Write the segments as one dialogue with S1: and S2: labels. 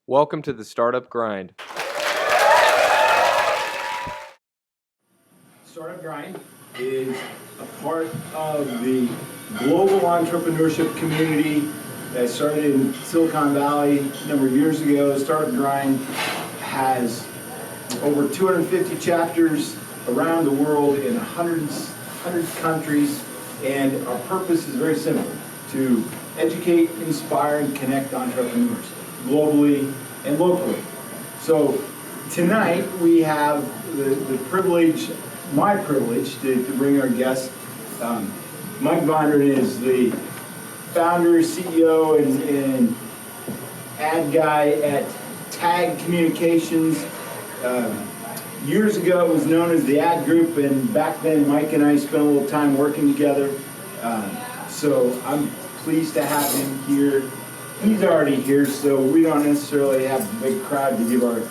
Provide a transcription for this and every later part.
S1: Welcome to the Startup Grind.
S2: Startup Grind is a part of the global entrepreneurship community that started in Silicon Valley a number of years ago. Startup Grind has over 250 chapters around the world in 100 countries, and our purpose is very simple: to educate, inspire, and connect entrepreneurs globally and locally. So tonight we have the privilege, my privilege, to bring our guest. Mike Vondran is the founder, CEO, and ad guy at Tag Communications. Years ago it was known as the Ad Group, and back then Mike and I spent a little time working together. So I'm pleased to have him here. He's already here, so we don't necessarily have a big crowd to give our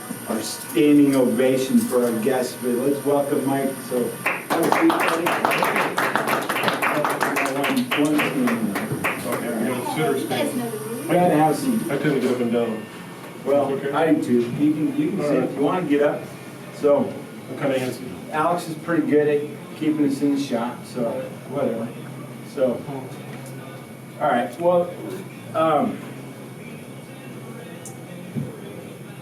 S2: standing ovation for our guest, but let's welcome Mike. So have a seat, buddy.
S3: Sit or stand?
S2: I gotta have a seat.
S3: I tend to get up and down.
S2: Well,
S3: Okay.
S2: I do too. You can sit if you want to get up. So
S3: I'm kind of antsy.
S2: Alex is pretty good at keeping us in the shot, so whatever. So, all right. Well,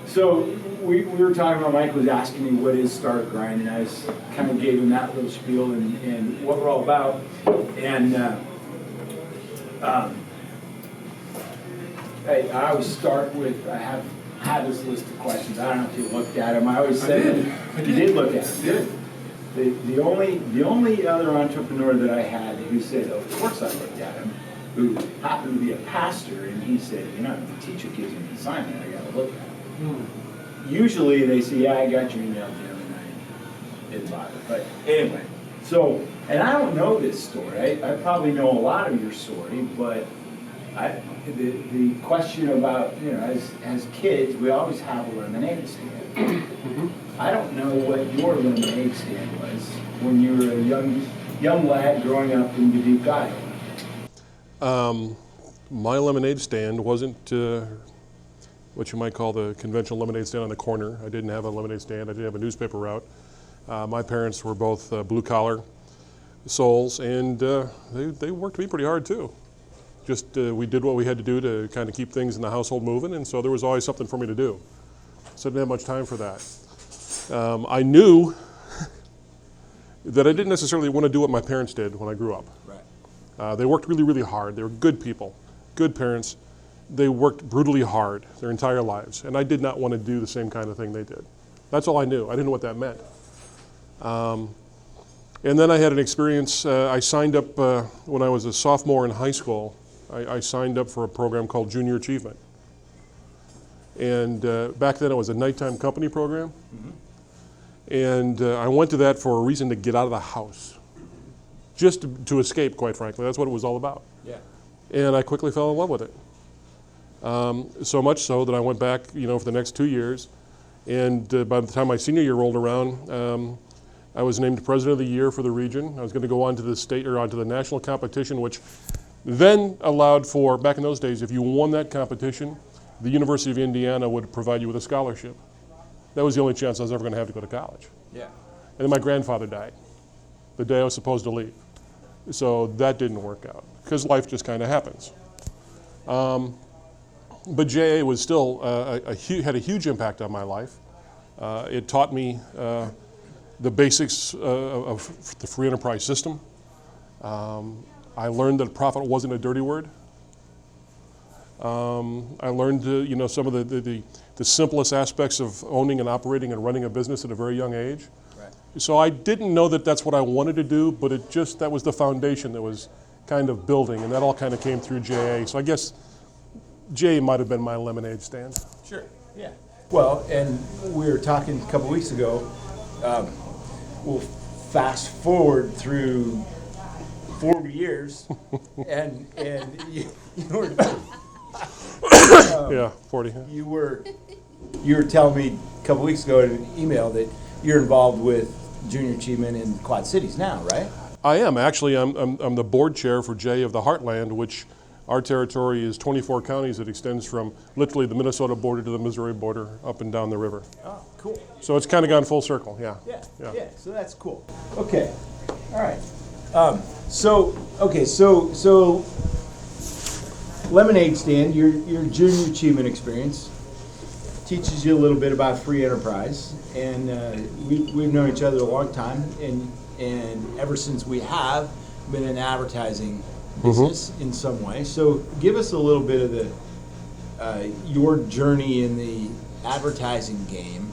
S2: so we were talking about, Mike was asking me what is Startup Grind, and I kind of gave him that little spiel and what we're all about. And I always start with, I have this list of questions. I don't know if you looked at them. I always said
S3: I did.
S2: You did look at them.
S3: Did.
S2: The only other entrepreneur that I had who said, of course I looked at him, who happened to be a pastor, and he said, you know, if the teacher gives me an assignment, I got to look at it. Usually they say, yeah, I got your email, Jim, and I didn't bother. But anyway, so, and I don't know this story. I probably know a lot of your story, but the question about, you know, as kids, we always have a lemonade stand. I don't know what your lemonade stand was when you were a young lad growing up in Dubuque, Iowa.
S3: My lemonade stand wasn't what you might call the conventional lemonade stand on the corner. I didn't have a lemonade stand. I didn't have a newspaper route. My parents were both blue-collar souls, and they worked me pretty hard too. Just we did what we had to do to kind of keep things in the household moving, and so there was always something for me to do. So I didn't have much time for that. I knew that I didn't necessarily want to do what my parents did when I grew up.
S2: Right.
S3: They worked really, really hard. They were good people, good parents. They worked brutally hard their entire lives, and I did not want to do the same kind of thing they did. That's all I knew. I didn't know what that meant. And then I had an experience. I signed up when I was a sophomore in high school. I signed up for a program called Junior Achievement. And back then it was a nighttime company program. And I went to that for a reason to get out of the house. Just to escape, quite frankly. That's what it was all about.
S2: Yeah.
S3: And I quickly fell in love with it. So much so that I went back, you know, for the next 2 years. And by the time my senior year rolled around, I was named President of the Year for the region. I was going to go on to the state or onto the national competition, which then allowed for, back in those days, if you won that competition, the University of Indiana would provide you with a scholarship. That was the only chance I was ever going to have to go to college.
S2: Yeah.
S3: And then my grandfather died the day I was supposed to leave. So that didn't work out because life just kind of happens. But JA was still had a huge impact on my life. It taught me the basics of the free enterprise system. I learned that profit wasn't a dirty word. I learned you know, some of the simplest aspects of owning and operating and running a business at a very young age.
S2: Right.
S3: So I didn't know that that's what I wanted to do, but that was the foundation that was kind of building, and that all kind of came through JA. So I guess JA might have been my lemonade stand.
S2: Sure. Yeah. Well, and we were talking a couple weeks ago. We'll fast forward through 40 years, and you were
S3: Yeah, 40.
S2: you were telling me a couple weeks ago in an email that you're involved with Junior Achievement in Quad Cities now, right?
S3: I am actually. I'm the board chair for JA of the Heartland, which Our territory is 24 counties. It extends from literally the Minnesota border to the Missouri border, up and down the river.
S2: Oh, cool.
S3: So it's kind of gone full circle, yeah.
S2: Yeah, so that's cool. Okay, all right. So lemonade stand, your junior achievement experience teaches you a little bit about free enterprise, and we've known each other a long time, and ever since we have been in advertising business in some way. So give us a little bit of the your journey in the advertising game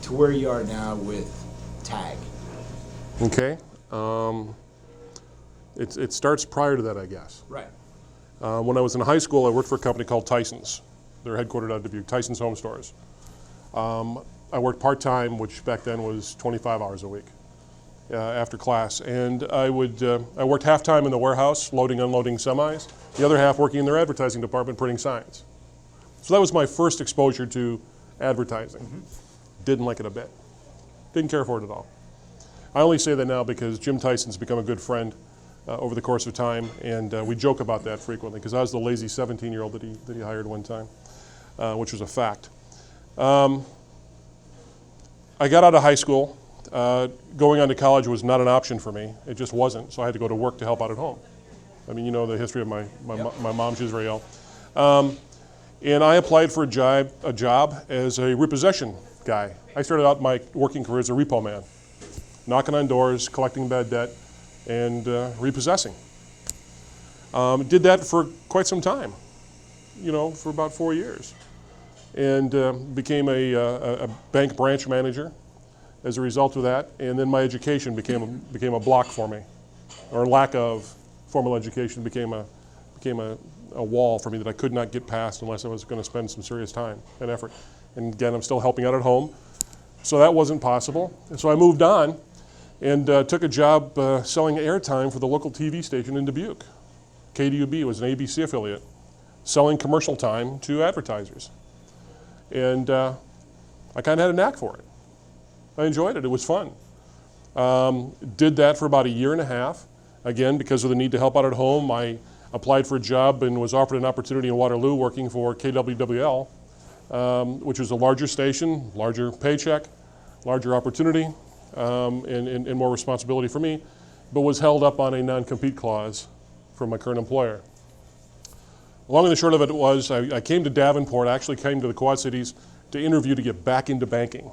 S2: to where you are now with TAG.
S3: Okay. It starts prior to that, I guess.
S2: Right.
S3: When I was in high school, I worked for a company called Tyson's. They're headquartered out of Dubuque, Tyson's Home Stores. I worked part-time, which back then was 25 hours a week after class. And I worked half-time in the warehouse, loading, unloading semis, the other half working in their advertising department, printing signs. So that was my first exposure to advertising. Didn't like it a bit. Didn't care for it at all. I only say that now because Jim Tyson's become a good friend over the course of time, and we joke about that frequently, because I was the lazy 17-year-old that he hired one time, which was a fact. I got out of high school. Going on to college was not an option for me. It just wasn't, so I had to go to work to help out at home. I mean, you know the history of my mom, she was very ill. And I applied for a job as a repossession guy. I started out my working career as a repo man, knocking on doors, collecting bad debt, and repossessing. Did that for quite some time, for about 4 years. And became a bank branch manager as a result of that. And then my education became a block for me, or lack of formal education became a wall for me that I could not get past unless I was going to spend some serious time and effort. And again, I'm still helping out at home, so that wasn't possible. And so I moved on and took a job selling airtime for the local TV station in Dubuque. KDUB was an ABC affiliate, selling commercial time to advertisers. And I kind of had a knack for it. I enjoyed it. It was fun. Did that for about a year and a half. Again, because of the need to help out at home, I applied for a job and was offered an opportunity in Waterloo working for KWWL, which was a larger station, larger paycheck, larger opportunity, and more responsibility for me, but was held up on a non-compete clause from my current employer. Long and the short of it was, I came to Davenport, I actually came to the Quad Cities to interview to get back into banking.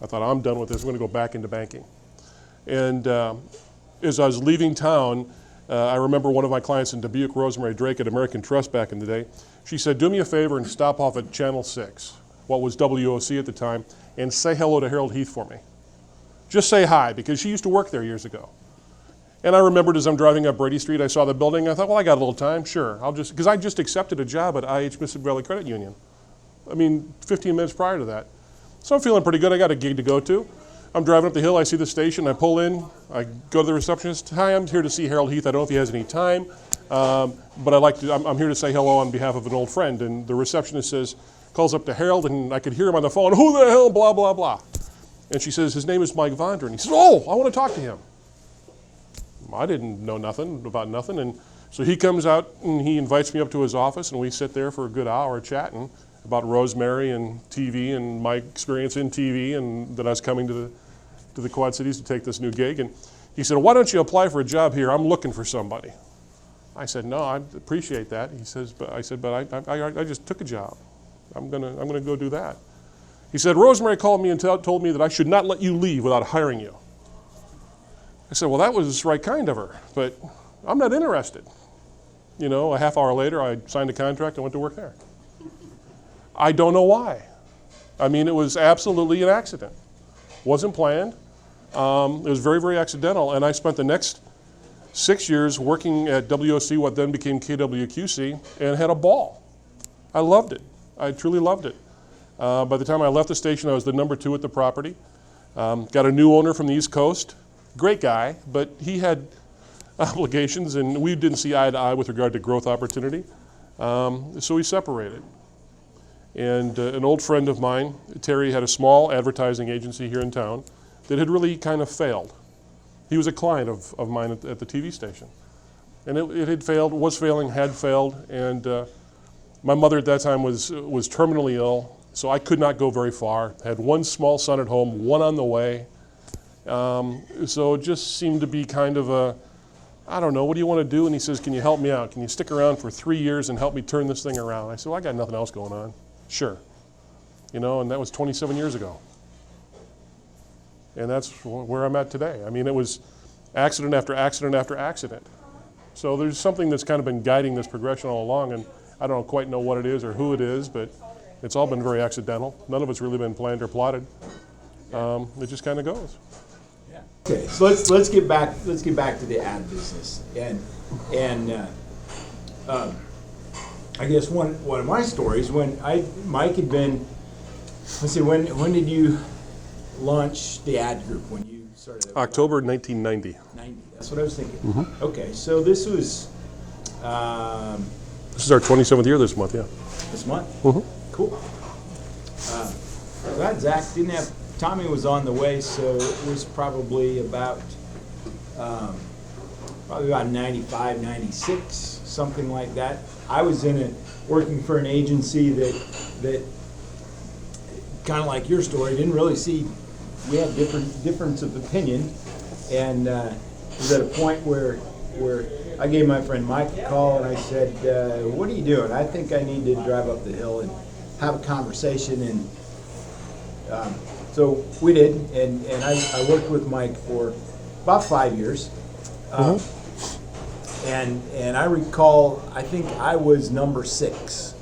S3: I thought, I'm done with this, I'm going to go back into banking. And as I was leaving town, I remember one of my clients in Dubuque, Rosemary Drake at American Trust back in the day, she said, do me a favor and stop off at Channel 6, what was WOC at the time, and say hello to Harold Heath for me. Just say hi, because she used to work there years ago. And I remembered as I'm driving up Brady Street, I saw the building, I thought, well, I got a little time, sure. Because I just accepted a job at IH Mississippi Valley Credit Union. 15 minutes prior to that. So I'm feeling pretty good, I got a gig to go to. I'm driving up the hill, I see the station, I pull in, I go to the receptionist, hi, I'm here to see Harold Heath, I don't know if he has any time, but I'm here to say hello on behalf of an old friend. And the receptionist calls up to Harold, and I could hear him on the phone, who the hell, blah, blah, blah. And she says, his name is Mike Vondran. He says, oh, I want to talk to him. I didn't know nothing about nothing, and so he comes out and he invites me up to his office, and we sit there for a good hour chatting about Rosemary and TV and my experience in TV, and that I was coming to the Quad Cities to take this new gig. And he said, why don't you apply for a job here? I'm looking for somebody. I said, no, I appreciate that. He says, but I just took a job. I'm gonna go do that. He said, Rosemary called me and told me that I should not let you leave without hiring you. I said, well, that was right kind of her, but I'm not interested. A half hour later, I signed a contract and went to work there. I don't know why. It was absolutely an accident. Wasn't planned. It was very, very accidental, and I spent the next 6 years working at WOC, what then became KWQC, and had a ball. I loved it. I truly loved it. By the time I left the station, I was the number 2 at the property. Got a new owner from the East Coast. Great guy, but he had obligations, and we didn't see eye to eye with regard to growth opportunity. So we separated. And an old friend of mine, Terry, had a small advertising agency here in town that had really kind of failed. He was a client of mine at the TV station. And it had failed, was failing, had failed, and my mother at that time was terminally ill, so I could not go very far. Had one small son at home, one on the way. So it just seemed to be kind of a, I don't know, what do you want to do? And he says, can you help me out? Can you stick around for 3 years and help me turn this thing around? I said, well, I got nothing else going on. Sure. You know, and that was 27 years ago. And that's where I'm at today. I mean, it was accident after accident after accident. So there's something that's kind of been guiding this progression all along, and I don't quite know what it is or who it is, but it's all been very accidental. None of it's really been planned or plotted. It just kind of goes.
S2: Yeah. Okay, so let's get back to the ad business, and I guess one of my stories when Mike had been. Let's see, when did you launch the ad group? When you started?
S3: October 1990.
S2: 90. That's what I was thinking.
S3: Mm-hmm.
S2: Okay, so this was.
S3: This is our 27th year this month, yeah.
S2: This month?
S3: Mm-hmm.
S2: Cool. Glad Zach didn't have, Tommy was on the way, so it was probably about 95, 96, something like that. I was working for an agency that kind of like your story, didn't really see, we had difference of opinion, and it was at a point where I gave my friend Mike a call and I said, what are you doing? I think I need to drive up the hill and have a conversation. And so we did, and I worked with Mike for about 5 years. And I recall, I think I was number 6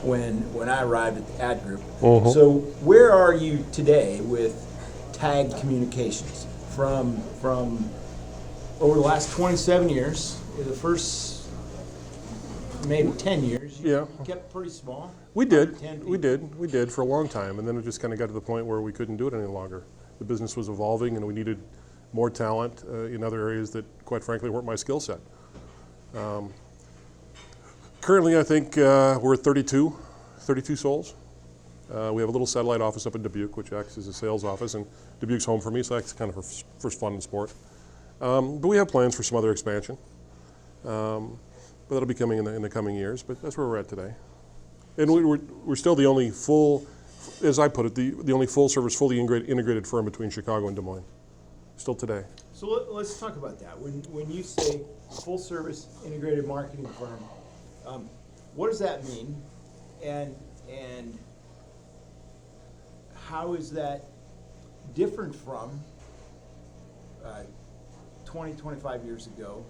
S2: when I arrived at the ad group. So where are you today with Tag Communications from over the last 27 years? The first maybe 10 years, you kept pretty small.
S3: We did for a long time, and then it just kind of got to the point where we couldn't do it any longer. The business was evolving, and we needed more talent in other areas that, quite frankly, weren't my skill set. Currently, I think we're at 32 souls. We have a little satellite office up in Dubuque, which acts as a sales office, and Dubuque's home for me, so that's kind of first fun and sport. But we have plans for some other expansion. But that'll be coming in the coming years, but that's where we're at today. And we're still the only full, as I put it, the only full-service, fully integrated firm between Chicago and Des Moines. Still today.
S2: So let's talk about that. When you say full-service integrated marketing firm, what does that mean? And how is that different from 20, 25 years ago?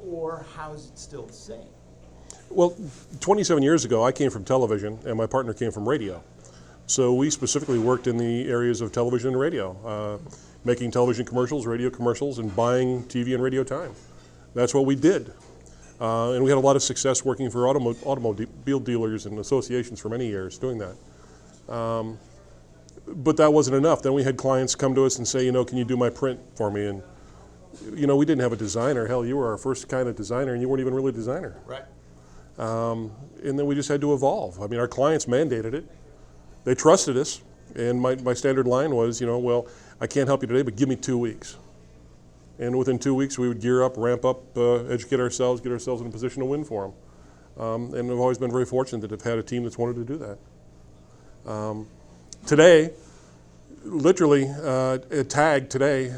S2: Or how is it still the same?
S3: Well, 27 years ago, I came from television, and my partner came from radio. So we specifically worked in the areas of television and radio, making television commercials, radio commercials, and buying TV and radio time. That's what we did. And we had a lot of success working for automobile dealers and associations for many years doing that. But that wasn't enough. Then we had clients come to us and say, can you do my print for me? And we didn't have a designer. Hell, you were our first kind of designer, and you weren't even really a designer.
S2: Right.
S3: And then we just had to evolve. I mean, our clients mandated it. They trusted us, and my standard line was, well, I can't help you today, but give me 2 weeks. And within 2 weeks, we would gear up, ramp up, educate ourselves, get ourselves in a position to win for them. And I've always been very fortunate to have had a team that's wanted to do that. Today, literally, at TAG today,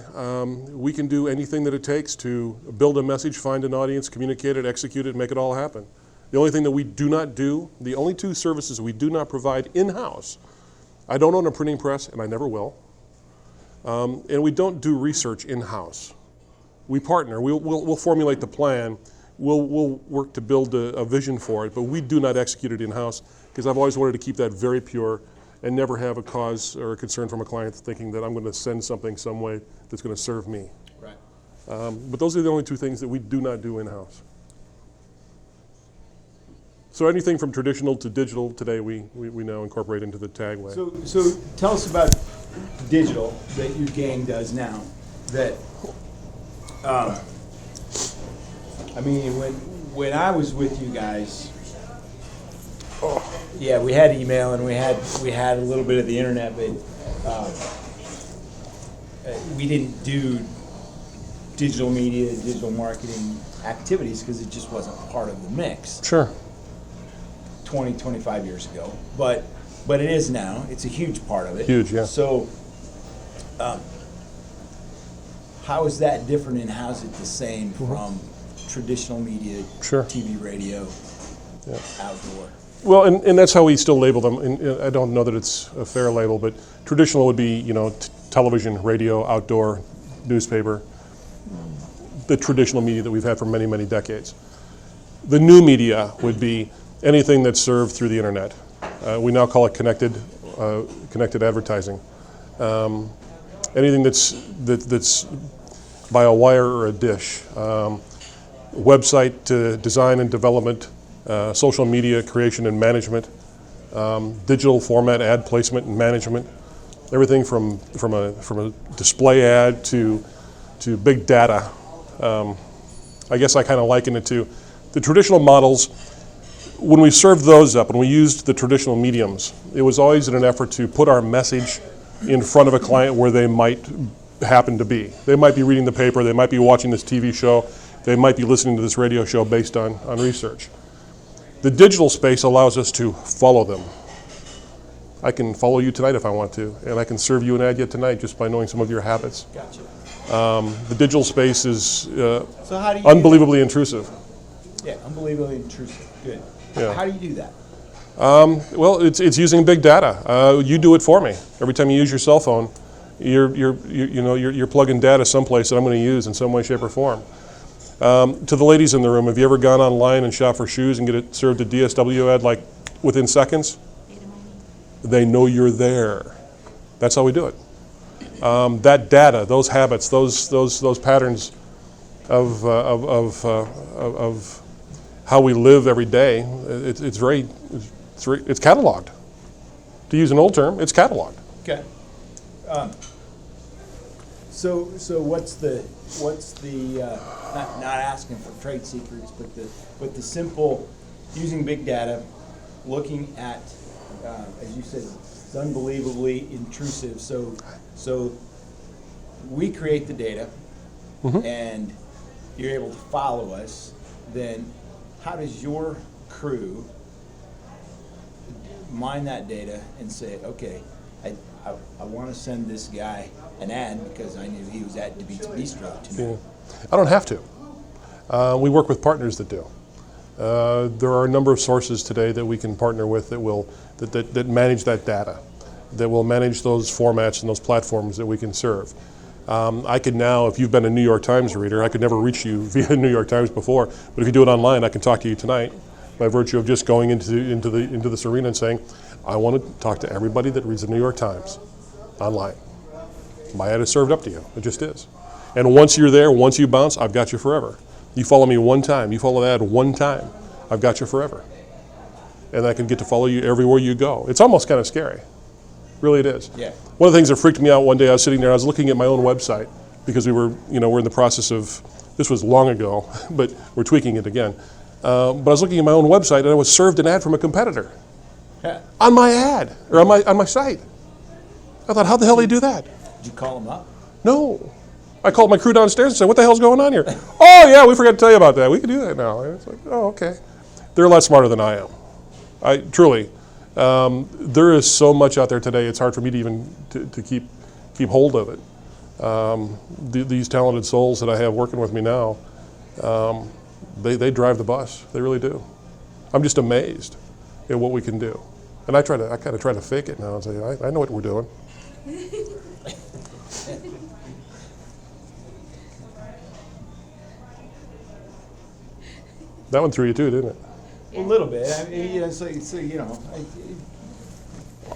S3: we can do anything that it takes to build a message, find an audience, communicate it, execute it, make it all happen. The only thing that we do not do, the only 2 services we do not provide in-house, I don't own a printing press, and I never will, and we don't do research in-house. We partner. We'll formulate the plan. We'll work to build a vision for it, but we do not execute it in-house because I've always wanted to keep that very pure and never have a cause or a concern from a client thinking that I'm going to send something some way that's going to serve me.
S2: Right.
S3: But those are the only 2 things that we do not do in-house. So anything from traditional to digital today, we now incorporate into the TAG way.
S2: So tell us about digital that your gang does now. That, I mean, when I was with you guys, yeah, we had email and we had a little bit of the internet, but we didn't do digital media, digital marketing activities because it just wasn't part of the mix
S3: Sure.
S2: 20, 25 years ago. But it is now. It's a huge part of it.
S3: Huge, yeah.
S2: So how is that different and how is it the same from traditional media,
S3: Sure.
S2: TV, radio, outdoor?
S3: Well, and that's how we still label them. And I don't know that it's a fair label, but traditional would be, television, radio, outdoor, newspaper, the traditional media that we've had for many, many decades. The new media would be anything that's served through the internet. We now call it connected advertising. Anything that's by a wire or a dish. Website design and development, social media creation and management, digital format ad placement and management, everything from a display ad to big data. I guess I kind of liken it to the traditional models. When we served those up and we used the traditional mediums, it was always in an effort to put our message in front of a client where they might happen to be. They might be reading the paper, they might be watching this TV show, they might be listening to this radio show based on research. The digital space allows us to follow them. I can follow you tonight if I want to, and I can serve you an ad yet tonight just by knowing some of your habits.
S2: Gotcha.
S3: The digital space is
S2: So how do you
S3: unbelievably intrusive.
S2: Yeah, unbelievably intrusive. Good.
S3: Yeah.
S2: How do you do that?
S3: Well, it's using big data. You do it for me. Every time you use your cell phone, you're plugging data someplace that I'm going to use in some way, shape, or form. To the ladies in the room, have you ever gone online and shop for shoes and get it served a DSW ad like within seconds? They know you're there. That's how we do it. That data, those habits, those patterns of how we live every day, it's cataloged. To use an old term, it's cataloged.
S2: Okay. So what's the not asking for trade secrets, but the simple using big data, looking at as you said, it's unbelievably intrusive. So we create the data, and you're able to follow us. Then how does your crew mine that data and say, okay, I want to send this guy an ad because I knew he was at DeBeats Bistro tonight?
S3: Yeah. I don't have to. We work with partners that do. There are a number of sources today that we can partner with that manage that data, that will manage those formats and those platforms that we can serve. I could now, if you've been a New York Times reader, I could never reach you via New York Times before, but if you do it online, I can talk to you tonight by virtue of just going into this arena and saying, I want to talk to everybody that reads the New York Times online. My ad is served up to you. It just is. And once you're there, once you bounce, I've got you forever. You follow me one time, you follow the ad one time, I've got you forever. And I can get to follow you everywhere you go. It's almost kind of scary. Really it is.
S2: Yeah.
S3: One of the things that freaked me out one day, I was sitting there, I was looking at my own website because we're in the process of, this was long ago, but we're tweaking it again. But I was looking at my own website and I was served an ad from a competitor on my ad, or on my site. I thought, how the hell do you do that?
S2: Did you call him up?
S3: No. I called my crew downstairs and said, what the hell's going on here? Oh yeah, we forgot to tell you about that. We can do that now. And it's like, oh, okay. They're a lot smarter than I am. Truly. There is so much out there today, it's hard for me to even to keep hold of it. These talented souls that I have working with me now, they drive the bus. They really do. I'm just amazed at what we can do. And I kind of try to fake it now and say, I know what we're doing. That one threw you too, didn't it?
S2: A little bit. I mean,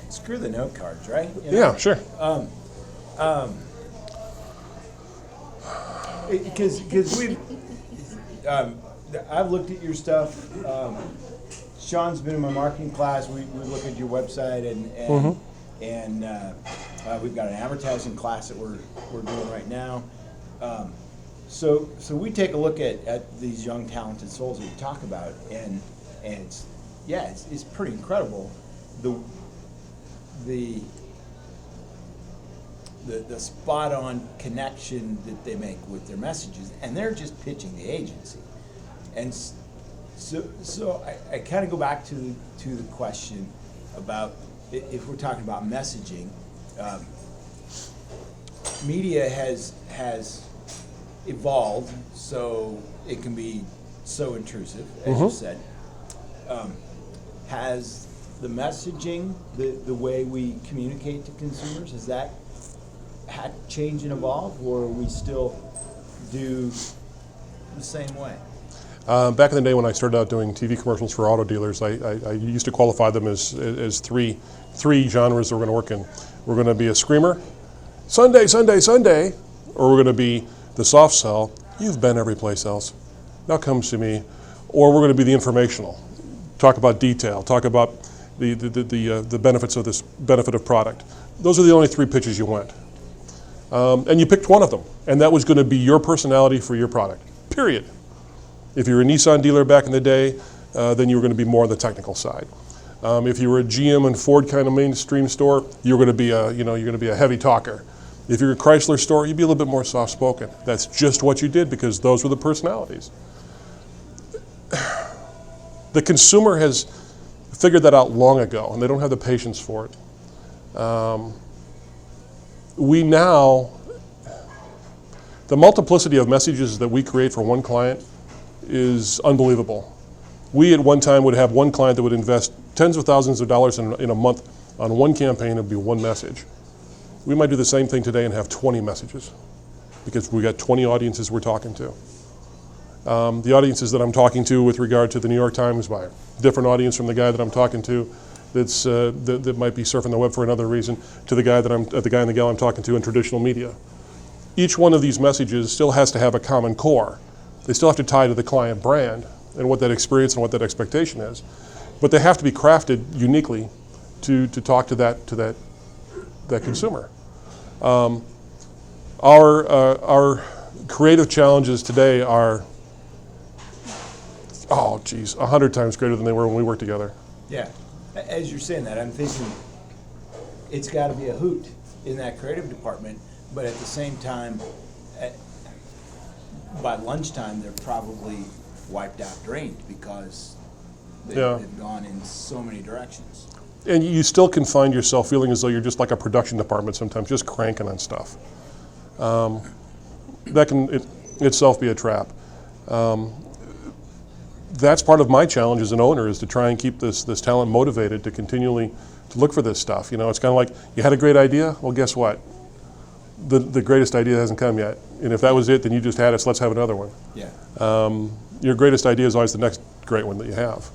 S2: screw the note cards, right?
S3: Yeah, sure.
S2: Because we've, I've looked at your stuff. Sean's been in my marketing class. We look at your website and we've got an advertising class that we're doing right now. So we take a look at these young talented souls that you talk about, and it's pretty incredible the
S4: the spot-on connection that they make with their messages, and they're just pitching the agency. And so I kind of go back to the question about if we're talking about messaging. Media has evolved so it can be so intrusive, as you said. Has the messaging, the way we communicate to consumers, has that had to change and evolve, or we still do the same way?
S3: Back in the day when I started out doing TV commercials for auto dealers, I used to qualify them as three genres that we're going to work in. We're going to be a screamer, Sunday, Sunday, Sunday, or we're going to be the soft sell, you've been every place else, now come to me, or we're going to be the informational, talk about detail, talk about the benefits of this benefit of product. Those are the only three pitches you went. And you picked one of them, and that was going to be your personality for your product, period. If you were a Nissan dealer back in the day, then you were going to be more on the technical side. If you were a GM and Ford kind of mainstream store, you're going to be a heavy talker. If you're a Chrysler store, you'd be a little bit more soft-spoken. That's just what you did because those were the personalities. The consumer has figured that out long ago, and they don't have the patience for it. The multiplicity of messages that we create for one client is unbelievable. We at one time would have one client that would invest tens of thousands of dollars in a month on one campaign. It would be one message. We might do the same thing today and have 20 messages because we got 20 audiences we're talking to. The audiences that I'm talking to with regard to the New York Times buyer, different audience from the guy that I'm talking to that might be surfing the web for another reason, to the guy and the gal I'm talking to in traditional media. Each one of these messages still has to have a common core. They still have to tie to the client brand and what that experience and what that expectation is. But they have to be crafted uniquely to talk to that consumer. Our creative challenges today are 100 times greater than they were when we worked together.
S4: Yeah. As you're saying that, I'm thinking it's got to be a hoot in that creative department, but at the same time, by lunchtime, they're probably wiped out, drained, because they've gone in so many directions.
S3: And you still can find yourself feeling as though you're just like a production department sometimes, just cranking on stuff. That can itself be a trap. That's part of my challenge as an owner, is to try and keep this talent motivated to continually to look for this stuff. You know, it's kind of like, you had a great idea? Well, guess what? The greatest idea hasn't come yet. And if that was it, then you just had it, so let's have another one.
S4: Yeah.
S3: Your greatest idea is always the next great one that you have.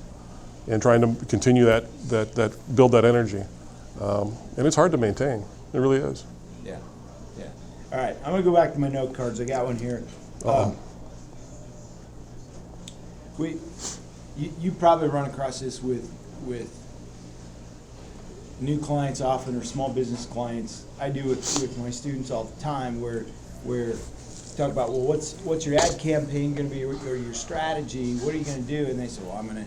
S3: And trying to continue build that energy. And it's hard to maintain. It really is.
S4: Yeah. Yeah. All right, I'm going to go back to my note cards. I got one here. You probably run across this with new clients often, or small business clients. I do it with my students all the time, where talk about, well, what's your ad campaign going to be, or your strategy? What are you going to do? And they say, well, I'm going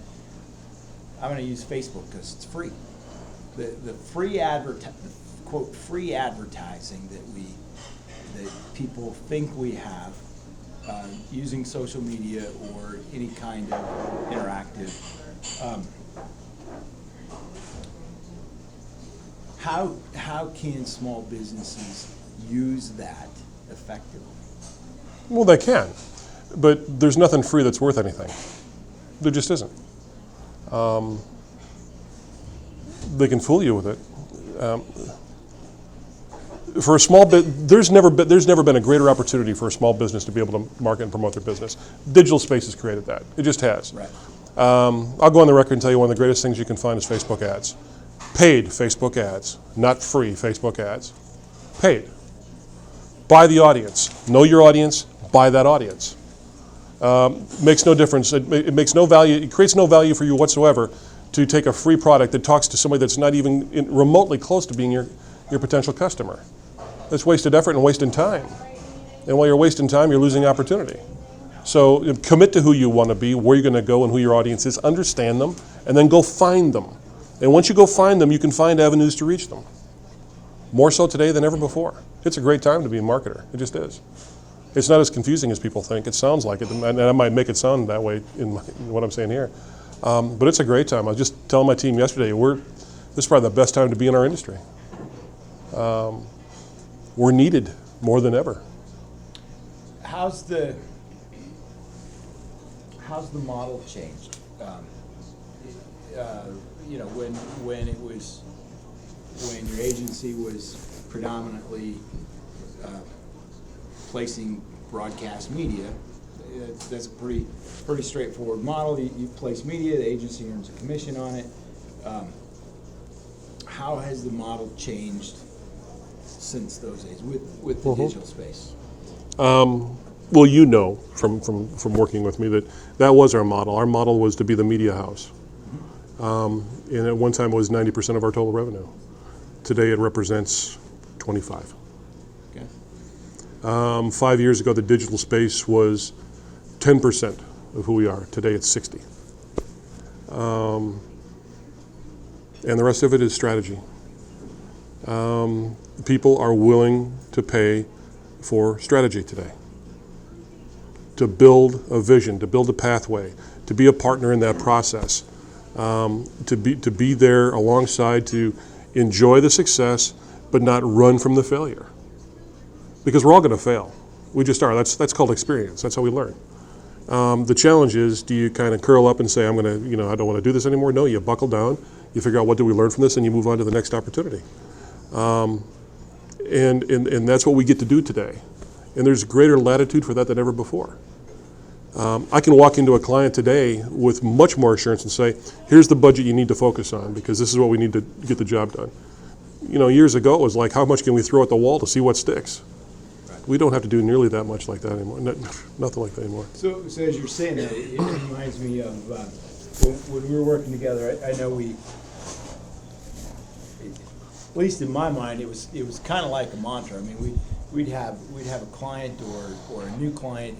S4: to use Facebook because it's free. The free quote free advertising that people think we have. Using social media or any kind of interactive. How can small businesses use that effectively?
S3: Well, they can, but there's nothing free that's worth anything. There just isn't. They can fool you with it. For a small there's never been a greater opportunity for a small business to be able to market and promote their business. Digital space has created that. It just has.
S4: Right.
S3: I'll go on the record and tell you one of the greatest things you can find is Facebook ads. Paid Facebook ads, not free Facebook ads. Paid. Buy the audience. Know your audience. Buy that audience. Makes no difference. It makes no value. It creates no value for you whatsoever to take a free product that talks to somebody that's not even remotely close to being your potential customer. That's wasted effort and wasted time. And while you're wasting time, you're losing opportunity. So commit to who you want to be, where you're going to go, and who your audience is. Understand them, and then go find them. And once you go find them, you can find avenues to reach them. More so today than ever before. It's a great time to be a marketer. It just is. It's not as confusing as people think. It sounds like it, and I might make it sound that way in what I'm saying here. But it's a great time. I was just telling my team yesterday, this is probably the best time to be in our industry. We're needed more than ever.
S4: How's the model changed? When your agency was predominantly placing broadcast media, that's a pretty straightforward model. You place media, the agency earns a commission on it. How has the model changed since those days with the digital space?
S3: Well, you know from working with me that was our model. Our model was to be the media house. And at one time it was 90% of our total revenue. Today it represents 25.
S4: Okay.
S3: 5 years ago, the digital space was 10% of who we are. Today it's 60. And the rest of it is strategy. People are willing to pay for strategy today, to build a vision, to build a pathway, to be a partner in that process, to be there alongside, to enjoy the success, but not run from the failure. Because we're all going to fail. We just are. That's called experience. That's how we learn. The challenge is, do you kind of curl up and say, I don't want to do this anymore? No, you buckle down, you figure out what do we learn from this, and you move on to the next opportunity. And that's what we get to do today. And there's greater latitude for that than ever before. I can walk into a client today with much more assurance and say, here's the budget you need to focus on because this is what we need to get the job done. Years ago it was like, how much can we throw at the wall to see what sticks? Right. We don't have to do nearly that much like that anymore. Nothing like that anymore.
S4: So as you're saying that, it reminds me of when we were working together. I know at least in my mind, it was kind of like a mantra. I mean, we'd have a client or a new client,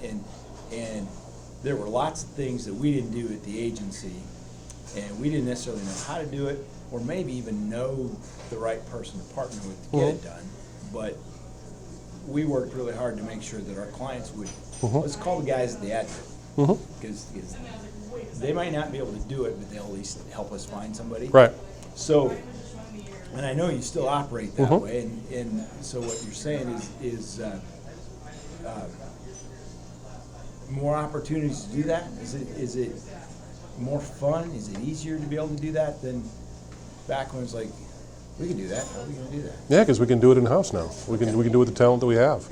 S4: and there were lots of things that we didn't do at the agency, and we didn't necessarily know how to do it, or maybe even know the right person to partner with to get it done. But we worked really hard to make sure that our clients would, let's call the guys at the advocate, because they might not be able to do it, but they'll at least help us find somebody.
S3: Right.
S4: So, and I know you still operate that way, and so what you're saying is more opportunities to do that? Is it more fun? Is it easier to be able to do that than back when it's like, we can do that, how are we going to do that?
S3: Yeah, because we can do it in-house now. We can do it with the talent that we have.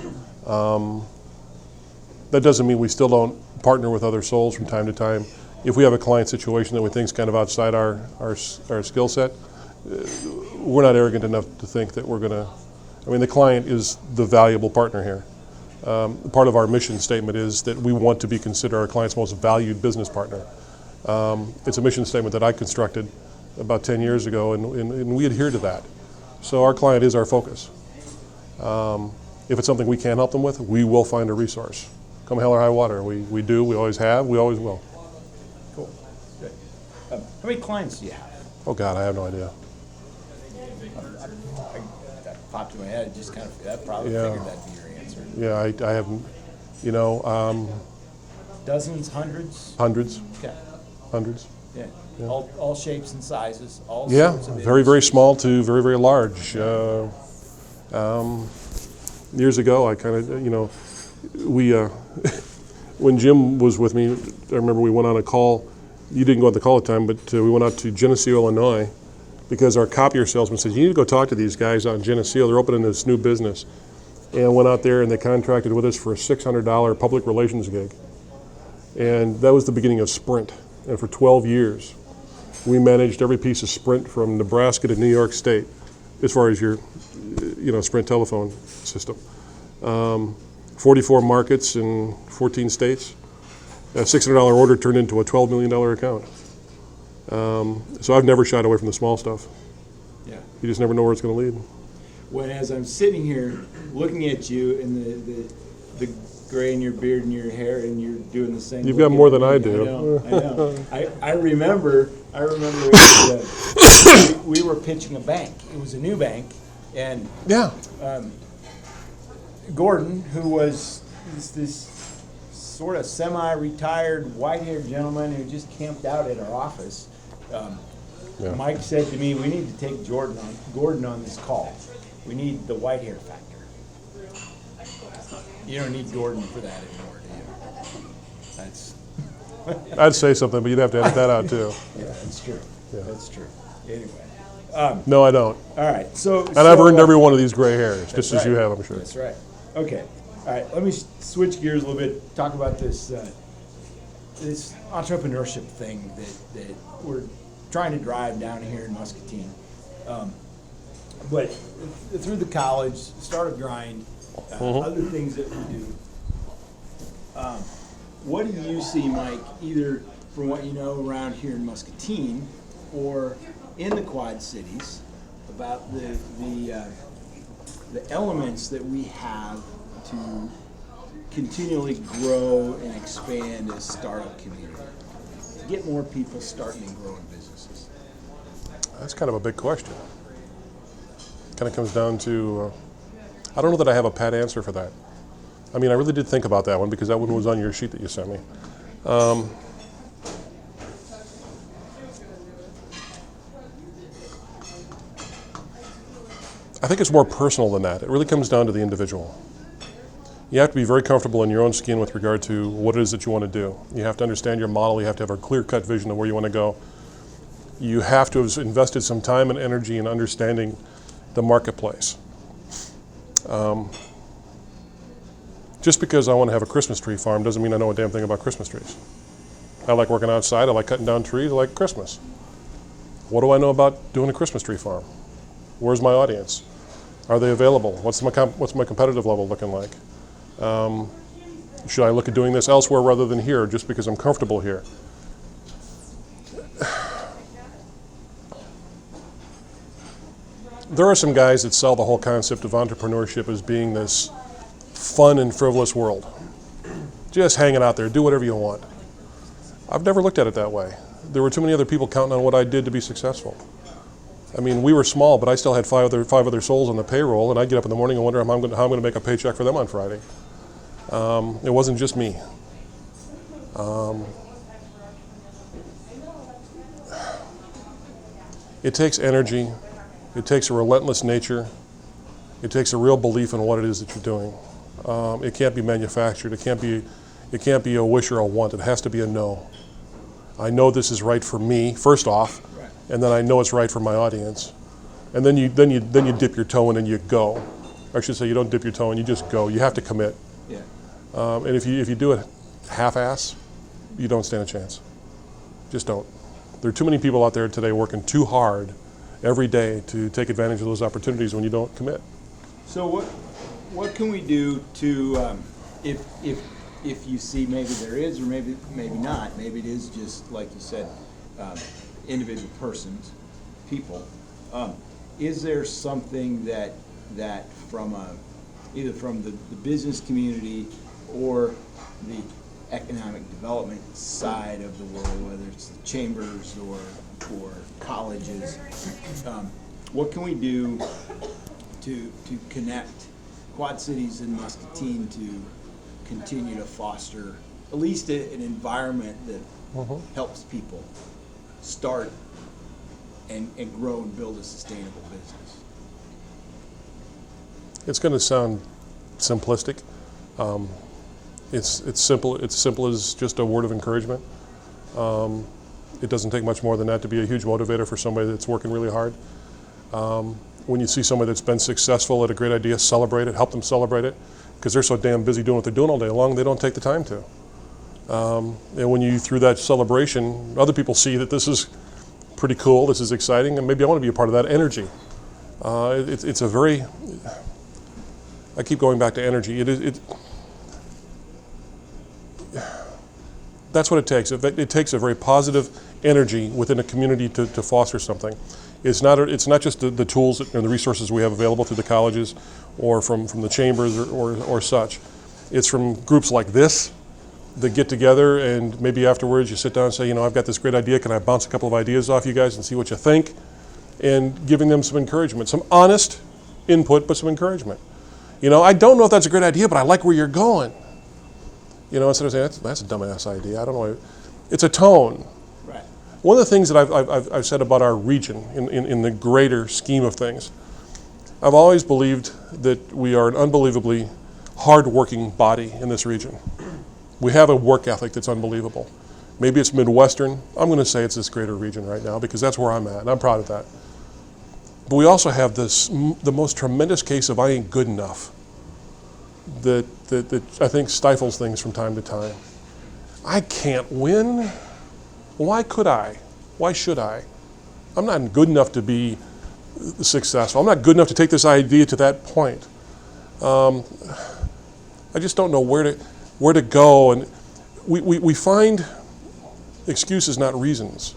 S3: That doesn't mean we still don't partner with other souls from time to time. If we have a client situation that we think is kind of outside our skill set, we're not arrogant enough to think that we're going to, the client is the valuable partner here. Part of our mission statement is that we want to be considered our client's most valued business partner. It's a mission statement that I constructed about 10 years ago, and we adhere to that. So our client is our focus. If it's something we can't help them with, we will find a resource. Come hell or high water. We do, we always have, we always will.
S4: Cool. Good. How many clients do you have?
S3: Oh God, I have no idea.
S4: That popped in my head, just kind of, I probably figured that'd be your answer.
S3: Yeah, I haven't,
S4: Dozens, hundreds?
S3: Hundreds.
S4: Okay.
S3: Hundreds.
S4: Yeah. All shapes and sizes, all
S3: Yeah,
S4: sorts of
S3: very, very small to very, very large. Years ago, I kind of, we, when Jim was with me, I remember we went on a call. You didn't go on the call at the time, but we went out to Geneseo, Illinois, because our copier salesman said, you need to go talk to these guys out in Geneseo. They're opening this new business. And went out there and they contracted with us for a $600 public relations gig. And that was the beginning of Sprint. And for 12 years, we managed every piece of Sprint from Nebraska to New York State, as far as your, Sprint telephone system. 44 markets in 14 states. A $600 order turned into a $12 million account. So I've never shied away from the small stuff.
S4: Yeah.
S3: You just never know where it's going to lead.
S4: When as I'm sitting here looking at you and the gray in your beard and your hair, and you're doing the same.
S3: You've got more than I do.
S4: I know. I remember we were pitching a bank. It was a new bank, and
S3: yeah.
S4: Gordon, who was this sort of semi-retired white-haired gentleman who just camped out at our office.
S3: Yeah.
S4: Mike said to me, "We need to take Gordon on this call. We need the white hair factor." You don't need Gordon for that anymore, do you? That's
S3: I'd say something, but you'd have to edit that out too.
S4: yeah, that's true.
S3: Yeah.
S4: That's true. Anyway,
S3: No, I don't.
S4: all right. So
S3: And I've earned every one of these gray hairs, just as you
S4: right.
S3: have, I'm sure.
S4: That's right. Okay. All right. Let me switch gears a little bit. Talk about this this entrepreneurship thing that we're trying to drive down here in Muscatine. But through the college, startup grind, other things that we do. What do you see, Mike, either from what you know around here in Muscatine or in the Quad Cities, about the elements that we have to continually grow and expand as startup community, get more people starting and growing businesses?
S3: That's kind of a big question. Kind of comes down to, I don't know that I have a pat answer for that. I mean, I really did think about that one because that one was on your sheet that you sent me. I think it's more personal than that. It really comes down to the individual. You have to be very comfortable in your own skin with regard to what it is that you want to do. You have to understand your model. You have to have a clear-cut vision of where you want to go. You have to have invested some time and energy in understanding the marketplace. Just because I want to have a Christmas tree farm doesn't mean I know a damn thing about Christmas trees. I like working outside. I like cutting down trees. I like Christmas. What do I know about doing a Christmas tree farm? Where's my audience? Are they available? What's my competitive level looking like? Should I look at doing this elsewhere rather than here just because I'm comfortable here? There are some guys that sell the whole concept of entrepreneurship as being this fun and frivolous world. Just hanging out there, do whatever you want. I've never looked at it that way. There were too many other people counting on what I did to be successful. I mean, we were small, but I still had five other souls on the payroll, and I'd get up in the morning and wonder how I'm going to make a paycheck for them on Friday. It wasn't just me. It takes energy. It takes a relentless nature. It takes a real belief in what it is that you're doing. It can't be manufactured. It can't be a wish or a want. It has to be a no. I know this is right for me, first off, and then I know it's right for my audience. And then you dip your toe in and you go. Or I should say you don't dip your toe in, you just go. You have to commit.
S4: Yeah.
S3: And if you do it half-ass, you don't stand a chance. Just don't. There are too many people out there today working too hard every day to take advantage of those opportunities when you don't commit.
S4: So what can we do to if you see maybe there is or maybe not, maybe it is just like you said, individual persons, people. Is there something that from either from the business community or the economic development side of the world, whether it's the chambers or colleges, what can we do to connect Quad Cities and Muscatine to continue to foster at least an environment that helps people start and grow and build a sustainable business?
S3: It's going to sound simplistic. It's simple. It's simple as just a word of encouragement. It doesn't take much more than that to be a huge motivator for somebody that's working really hard. When you see somebody that's been successful at a great idea, celebrate it, help them celebrate it, because they're so damn busy doing what they're doing all day long, they don't take the time to. And when you, through that celebration, other people see that this is pretty cool, this is exciting, and maybe I want to be a part of that energy. It's a very, I keep going back to energy. That's what it takes. It takes a very positive energy within a community to foster something. It's not just the tools and the resources we have available through the colleges or from the chambers or such. It's from groups like this that get together, and maybe afterwards you sit down and say, I've got this great idea, can I bounce a couple of ideas off you guys and see what you think? And giving them some encouragement, some honest input, but some encouragement. You know, I don't know if that's a great idea, but I like where you're going. You know, instead of saying, that's a dumbass idea. I don't know. It's a tone.
S4: Right.
S3: One of the things that I've said about our region in the greater scheme of things, I've always believed that we are an unbelievably hard-working body in this region. We have a work ethic that's unbelievable. Maybe it's Midwestern. I'm going to say it's this greater region right now because that's where I'm at, and I'm proud of that. But we also have the most tremendous case of I ain't good enough that I think stifles things from time to time. I can't win. Why could I? Why should I? I'm not good enough to be successful. I'm not good enough to take this idea to that point. I just don't know where to go, and we find excuses, not reasons,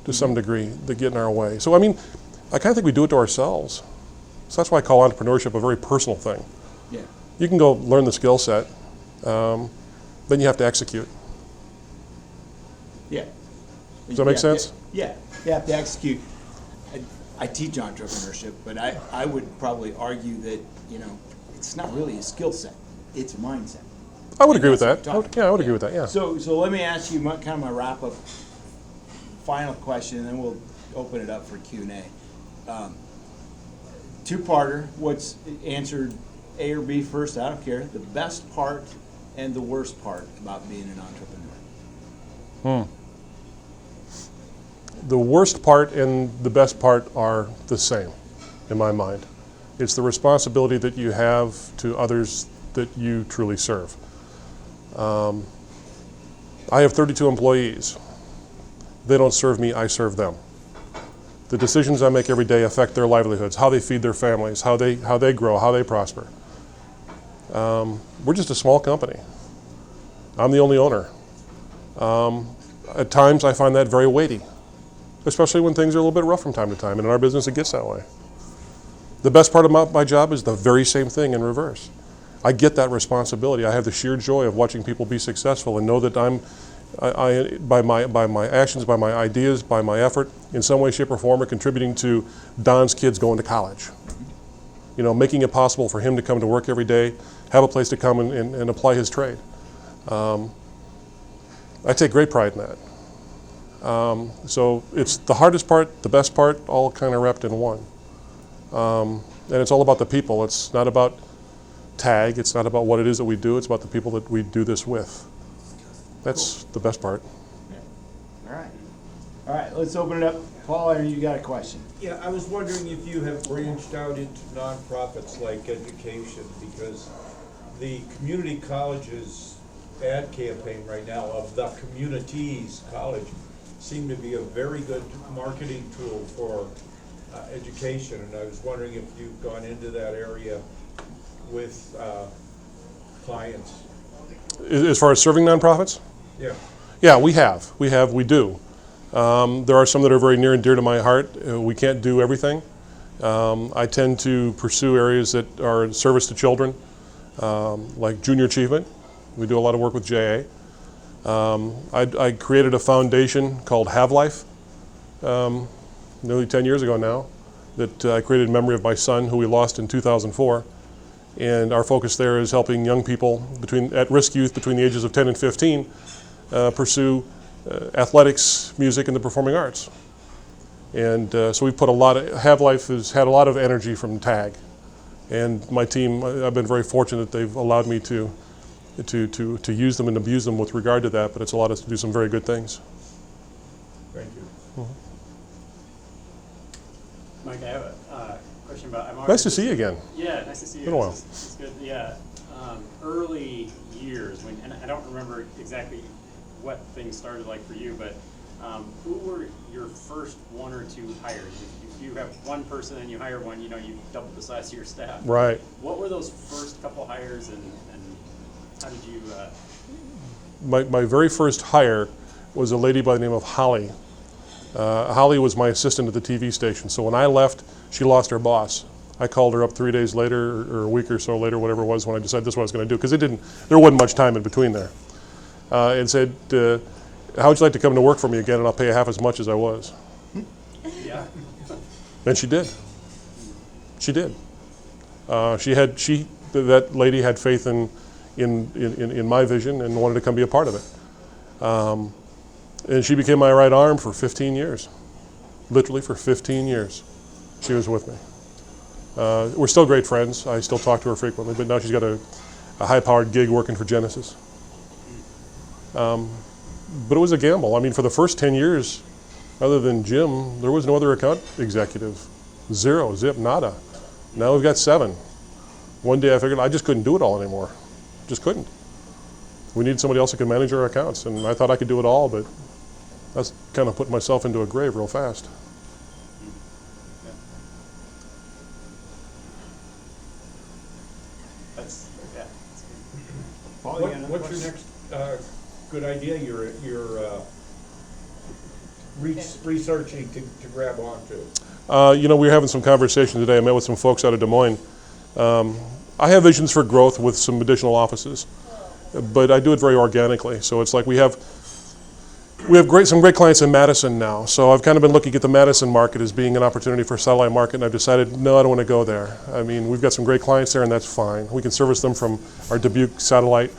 S3: to some degree, that get in our way. So I mean, I kind of think we do it to ourselves. So that's why I call entrepreneurship a very personal thing.
S4: Yeah.
S3: You can go learn the skill set, then you have to execute.
S4: Yeah.
S3: Does that make sense?
S4: Yeah. You have to execute. I teach entrepreneurship, but I would probably argue that, you know, it's not really a skill set. It's a mindset.
S3: I would agree with that.
S4: That's what we're talking
S3: Yeah, I would
S4: about.
S3: agree with that, yeah.
S4: So let me ask you kind of my wrap-up final question, and then we'll open it up for Q&A. Two-parter, what's answered A or B first, I don't care. The best part and the worst part about being an entrepreneur.
S3: The worst part and the best part are the same, in my mind. It's the responsibility that you have to others that you truly serve. I have 32 employees. They don't serve me, I serve them. The decisions I make every day affect their livelihoods, how they feed their families, how they grow, how they prosper. We're just a small company. I'm the only owner. At times I find that very weighty, especially when things are a little bit rough from time to time, and in our business it gets that way. The best part of my job is the very same thing in reverse. I get that responsibility. I have the sheer joy of watching people be successful and know that by my actions, by my ideas, by my effort, in some way, shape, or form, are contributing to Don's kids going to college. You know, making it possible for him to come to work every day, have a place to come and apply his trade. I take great pride in that. So it's the hardest part, the best part, all kind of wrapped in one. And it's all about the people. It's not about tag. It's not about what it is that we do. It's about the people that we do this with. That's the best part.
S4: All right, let's open it up. Paul, I know you got a question.
S5: Yeah, I was wondering if you have branched out into nonprofits like education, because the community colleges ad campaign right now of the communities college seem to be a very good marketing tool for education, and I was wondering if you've gone into that area with clients.
S3: As far as serving nonprofits?
S5: Yeah.
S3: Yeah, we do. There are some that are very near and dear to my heart. We can't do everything. I tend to pursue areas that are in service to children, like junior achievement. We do a lot of work with JA. I created a foundation called Have Life nearly 10 years ago now that I created in memory of my son, who we lost in 2004. And our focus there is helping young people at-risk youth between the ages of 10 and 15 pursue athletics, music, and the performing arts. And so we've put Have Life has had a lot of energy from TAG. And my team, I've been very fortunate that they've allowed me to use them and abuse them with regard to that, but it's allowed us to do some very good things.
S5: Thank you.
S6: Mike, I have a question about.
S3: Nice to see you again.
S6: Yeah, nice to see you.
S3: Been a while.
S6: It's good. Yeah, early years and I don't remember exactly what things started like for you, but who were your first one or two hires? If you have one person and you hire one, you double the size of your staff.
S3: Right.
S6: What were those first couple hires, and how did you?
S3: My very first hire was a lady by the name of Holly. Holly was my assistant at the TV station. So when I left, she lost her boss. I called her up 3 days later, or a week or so later, whatever it was, when I decided this is what I was going to do, because there wasn't much time in between there. And said, "How would you like to come to work for me again, and I'll pay you half as much as I was."
S6: Yeah.
S3: And she did. She did. that lady had faith in my vision and wanted to come be a part of it. And she became my right arm for 15 years. Literally for 15 years, she was with me. We're still great friends. I still talk to her frequently, but now she's got a high-powered gig working for Genesis. But it was a gamble. I mean, for the first 10 years, other than Jim, there was no other account executive. Zero, zip, nada. Now we've got 7. One day I figured I just couldn't do it all anymore. Just couldn't. We needed somebody else who could manage our accounts, and I thought I could do it all, but that's kind of putting myself into a grave real fast.
S5: What's your next good idea you're researching to grab onto?
S3: We were having some conversation today. I met with some folks out of Des Moines. I have visions for growth with some additional offices, but I do it very organically. So it's like we have some great clients in Madison now. So I've kind of been looking at the Madison market as being an opportunity for a satellite market, and I've decided, no, I don't want to go there. I mean, we've got some great clients there, and that's fine. We can service them from our Dubuque satellite.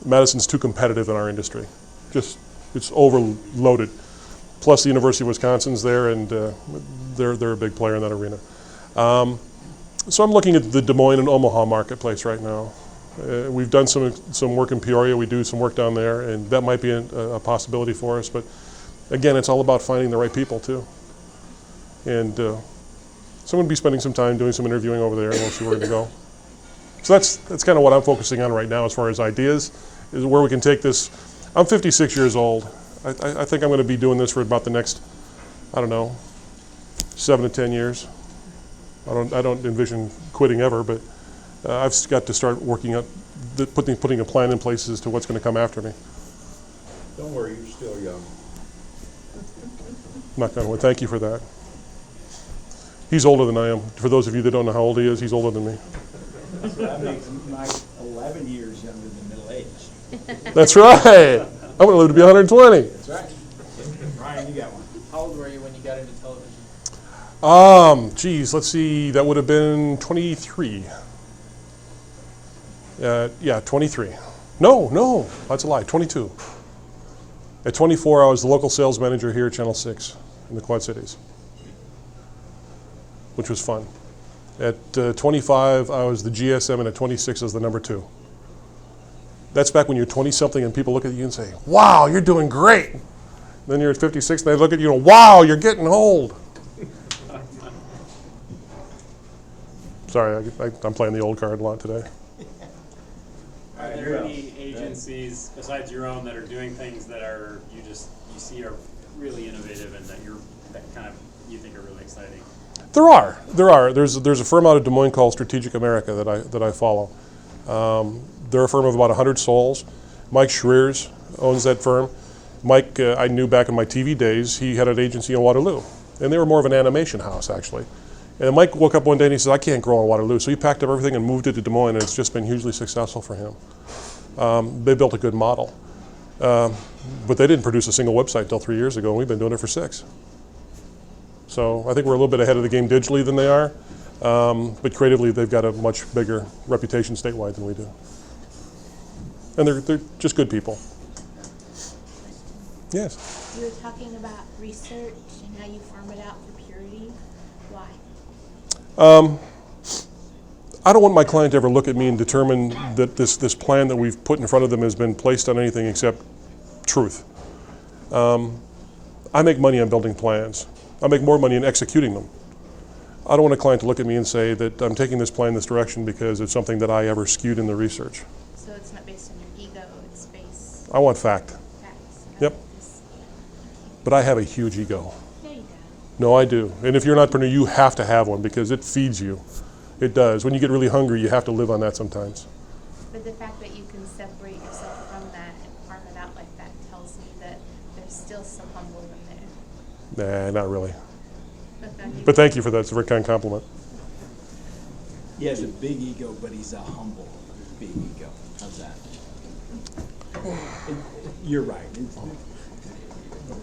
S3: Madison's too competitive in our industry. It's overloaded. Plus the University of Wisconsin's there, and they're a big player in that arena. So I'm looking at the Des Moines and Omaha marketplace right now. We've done some work in Peoria. We do some work down there, and that might be a possibility for us. But again, it's all about finding the right people too. And so I'm going to be spending some time doing some interviewing over there, and we'll see where we're going to go. So that's kind of what I'm focusing on right now as far as ideas, is where we can take this. I'm 56 years old. I think I'm going to be doing this for about the next, 7 to 10 years. I don't envision quitting ever, but I've got to start working on putting a plan in place as to what's going to come after me.
S5: Don't worry, you're still young.
S3: Knock on wood. Thank you for that. He's older than I am. For those of you that don't know how old he is, he's older than me.
S4: So that makes Mike 11 years younger than middle age.
S3: That's right. I'm going to live to be 120.
S4: That's right. Ryan, you got one.
S7: How old were you when you got into television?
S3: Let's see. That would have been 23. Yeah, 23. No, that's a lie. 22. At 24, I was the local sales manager here at Channel 6 in the Quad Cities, which was fun. At 25, I was the GSM, and at 26, I was the number 2. That's back when you're 20-something and people look at you and say, wow, you're doing great. Then you're at 56, and they look at you and wow, you're getting old. Sorry, I'm playing the old card a lot today.
S6: Are there any agencies besides your own that are doing things that you see are really innovative and that you think are really exciting?
S3: There are. There's a firm out of Des Moines called Strategic America that I follow. They're a firm of about 100 souls. Mike Schreers owns that firm. Mike, I knew back in my TV days, he had an agency in Waterloo, and they were more of an animation house actually. And Mike woke up one day and he said, I can't grow in Waterloo. So he packed up everything and moved it to Des Moines, and it's just been hugely successful for him. They built a good model. But they didn't produce a single website until 3 years ago, and we've been doing it for 6. So I think we're a little bit ahead of the game digitally than they are. But creatively, they've got a much bigger reputation statewide than we do. And they're just good people. Yes?
S8: You were talking about research and how you farm it out for purity. Why?
S3: I don't want my client to ever look at me and determine that this plan that we've put in front of them has been placed on anything except truth. I make money on building plans. I make more money in executing them. I don't want a client to look at me and say that I'm taking this plan this direction because it's something that I ever skewed in the research.
S8: So it's not based on your ego, it's based
S3: I want fact.
S8: facts.
S3: Yep. But I have a huge ego.
S8: No, you don't.
S3: No, I do. And if you're an entrepreneur, you have to have one because it feeds you. It does. When you get really hungry, you have to live on that sometimes.
S8: But the fact that you can separate yourself from that and farm it out like that tells me that there's still some humble in there.
S3: Nah, not really.
S8: Okay.
S3: But thank you for that. It's a very kind compliment.
S4: He has a big ego, but he's a humble big ego. How's that? You're right.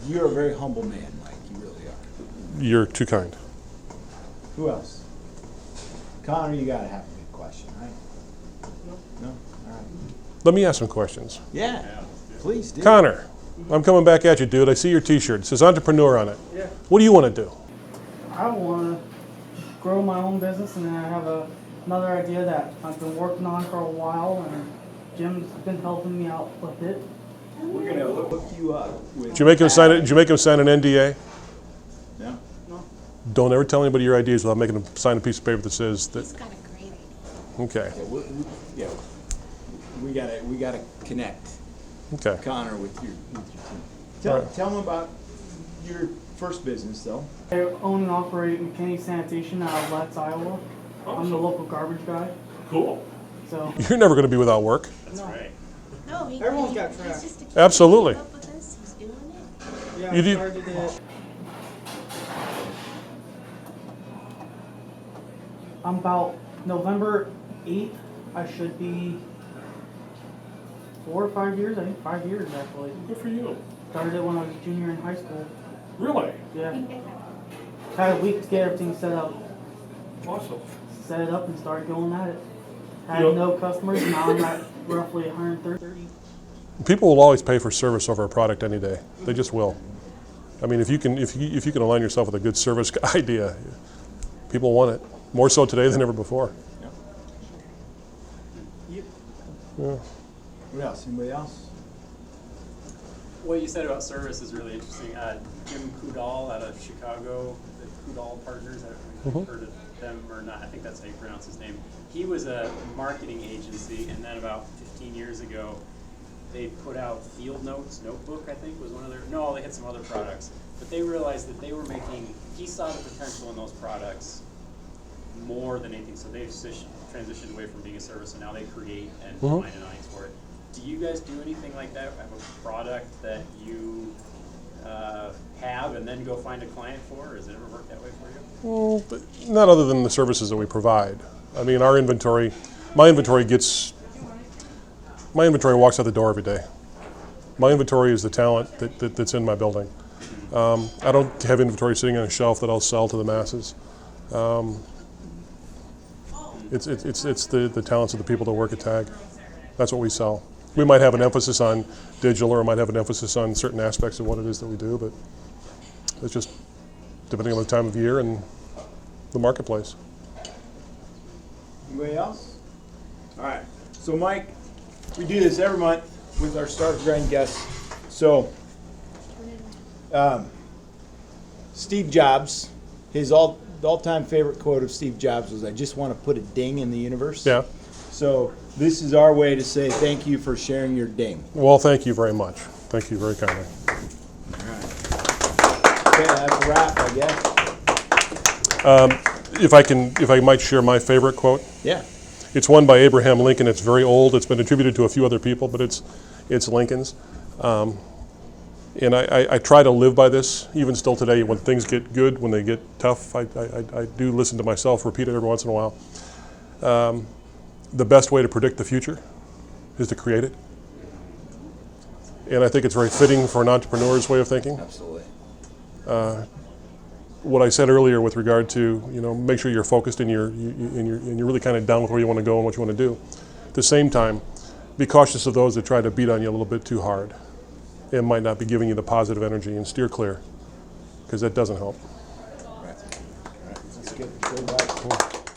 S4: You're a very humble man, Mike. You really are.
S3: You're too kind.
S4: Who else? Connor, you gotta have a good question. question, right? No? All right.
S3: Let me ask some questions.
S4: Yeah, please do.
S3: Connor, I'm coming back at you, dude. I see your T-shirt. It says entrepreneur on it.
S9: Yeah.
S3: What do you want to do?
S9: I want to grow my own business, and then I have another idea that I've been working on for a while, and Jim's been helping me out with it.
S2: We're gonna look
S4: You up with
S3: Did you make him sign it? Did you make him sign an NDA?
S4: No?
S3: Don't ever tell anybody your ideas without making them sign a piece of paper that says that.
S8: He's got a great idea.
S3: Okay.
S4: Yeah, we gotta connect
S3: Okay.
S4: Connor with your team.
S3: All right.
S4: Tell them about your first business, though.
S9: I own and operate McKinney Sanitation out of Letts, Iowa. I'm the local garbage guy.
S10: Cool.
S9: So
S3: You're never going to be without work.
S6: That's right.
S8: No,
S9: Everyone's got
S8: he's
S9: trash.
S8: just a kid.
S3: Absolutely.
S8: He grew up with us. He's doing it.
S9: yeah,
S3: You
S9: I
S3: do-
S9: started it. I'm about November 8th. I should be 4 or 5 years. I think 5 years actually.
S10: Good for you.
S9: Started it when I was a junior in high school.
S10: Really?
S9: Yeah. Had a week to get everything set up.
S10: Awesome.
S9: Set it up and started going at it. Had
S10: Yep.
S9: no customers. Now I'm at roughly 130.
S3: People will always pay for service over a product any day. They just will. I mean, if you can align yourself with a good service idea, people want it more so today than ever before. Yeah.
S4: What else? Anybody else?
S6: What you said about service is really interesting. Jim Kudal out of Chicago, the Kudal Partners, I don't know if you've heard of them or not. I think that's how you pronounce his name. He was a marketing agency, and then about 15 years ago, they put out Field Notes Notebook, I think was one of their, no, they had some other products. But they realized that they were making, he saw the potential in those products more than anything. So they've transitioned away from being a service, and now they create and design and audience for it. Do you guys do anything like that? Have a product that you have and then go find a client for? Or has it ever worked that way for you?
S3: Well, but not other than the services that we provide. I mean, our inventory, my inventory walks out the door every day. My inventory is the talent that's in my building. I don't have inventory sitting on a shelf that I'll sell to the masses. It's the talents of the people that work at TAG. That's what we sell. We might have an emphasis on digital, or might have an emphasis on certain aspects of what it is that we do, but it's just depending on the time of year and the marketplace.
S4: Anybody else? All right. So, Mike, we do this every month with our Start of Grind guests. So, Steve Jobs, his all-time favorite quote of Steve Jobs was, "I just want to put a ding in the universe."
S3: Yeah.
S4: So this is our way to say thank you for sharing your ding.
S3: Well, thank you very much. Thank you very kindly.
S4: Okay, that's a wrap, I guess.
S3: If I might share my favorite quote.
S4: Yeah.
S3: It's one by Abraham Lincoln. It's very old. It's been attributed to a few other people, but it's Lincoln's. And I try to live by this, even still today. When things get good, when they get tough, I do listen to myself repeat it every once in a while. The best way to predict the future is to create it. And I think it's very fitting for an entrepreneur's way of thinking.
S4: Absolutely.
S3: What I said earlier with regard to, make sure you're focused and you're really kind of down with where you want to go and what you want to do. At the same time, be cautious of those that try to beat on you a little bit too hard. It might not be giving you the positive energy, and steer clear, because that doesn't help.
S4: Right. That's good. Good advice.